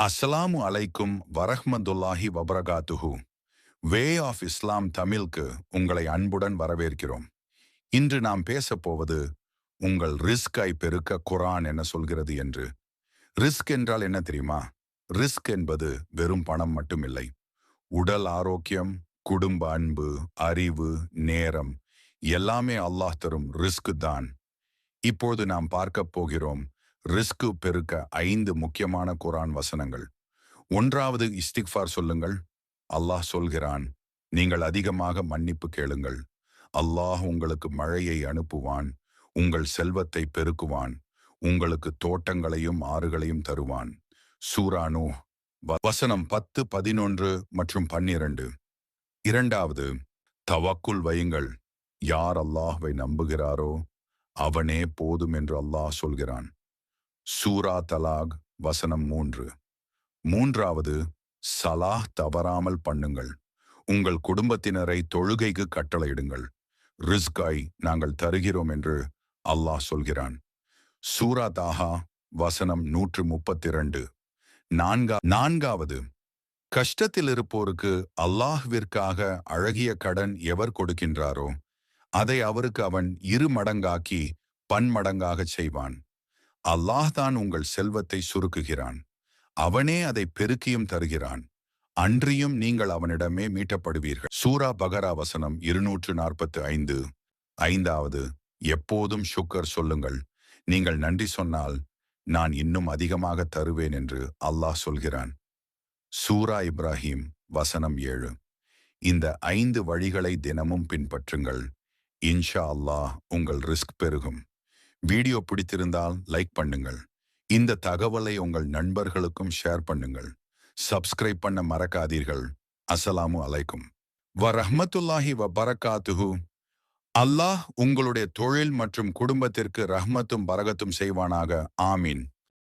அஸ்ஸலாமு அலைக்கும் வரஹ்மத்துல்லாஹி வபரகாத்துஹு. வே ஆஃப் இஸ்லாம் தமிழுக்கு உங்களை அன்புடன் வரவேற்கிறோம். இன்று நாம் பேசப்போவது உங்கள் ரிஸ்கை பெருக்க குர்ஆன் என்ன சொல்கிறது என்று. ரிஸ்க் என்றால் என்ன தெரியுமா? ரிஸ்க் என்பது வெறும் பணம் மட்டுமில்லை. உடல் ஆரோக்கியம், குடும்ப அன்பு, அறிவு, நேரம் எல்லாமே அல்லாஹ் தரும் ரிஸ்க் தான். இப்போது நாம் பார்க்கப் போகிறோம் ரிஸ்க் பெருக்க 5 முக்கியமான குர்ஆன் வசனங்கள். ஒன்றாவது இஸ்திக்ஃபார் சொல்லுங்கள். அல்லாஹ் சொல்கிறான், நீங்கள் அதிகமாக மன்னிப்பு கேளுங்கள். அல்லாஹ் உங்களுக்கு மழையை அனுப்புவான், உங்கள் செல்வத்தை பெருக்குவான், உங்களுக்கு தோட்டங்களையும் ஆறுகளையும் தருவான். சூரா நூஹ் வசனம் 10, 11 மற்றும் 12. இரண்டாவது, தவக்குல் வையுங்கள். யார் அல்லாஹ்வை நம்புகிறாரோ அவனே போதும் என்று அல்லாஹ் சொல்கிறான். சூரா தலாக் வசனம் 3. மூன்றாவது, சலாஹ் தவறாமல் பண்ணுங்கள். உங்கள் குடும்பத்தினரை தொழுகைக்கு கட்டளையிடுங்கள். ரிஸ்கை நாங்கள் தருகிறோம் என்று அல்லாஹ் சொல்கிறான். சூரா தாஹா வசனம் 132. நான்காவது, கஷ்டத்தில் இருப்போருக்கு அல்லாஹ்விற்காக அழகிய கடன் எவர் கொடுக்கின்றாரோ அதை அவருக்கு அவன் 2 மடங்காக்கி பன்மடங்காகச் செய்வான். அல்லாஹ் தான் உங்கள் செல்வத்தை சுருக்குகிறான். அவனே அதை பெருக்கியும் தருகிறான். அன்றியும் நீங்கள் அவனிடமே மீட்டப்படுவீர்கள். சூரா பகரா வசனம் 245. ஐந்தாவது, எப்போதும் ஷுக்கர் சொல்லுங்கள். நீங்கள் நன்றி சொன்னால் நான் இன்னும் அதிகமாக தருவேன் என்று அல்லாஹ் சொல்கிறான். சூரா இப்ராஹிம் வசனம் 7. இந்த 5 வழிகளை தினமும் பின்பற்றுங்கள். இன்ஷா அல்லாஹ் உங்கள் ரிஸ்க் பெருகும். வீடியோ பிடித்திருந்தால் லைக் பண்ணுங்கள். இந்த தகவலை உங்கள் நண்பர்களுக்கும் ஷேர் பண்ணுங்கள். சப்ஸ்கிரைப் பண்ண மறக்காதீர்கள். அஸ்ஸலாமு அலைக்கும் வரஹ்மத்துல்லாஹி வபரகாத்துஹு. அல்லாஹ் உங்களுடைய தொழில் மற்றும் குடும்பத்திற்கு ரஹ்மத்தும் பரகத்தும் செய்வானாக. ஆமீன்.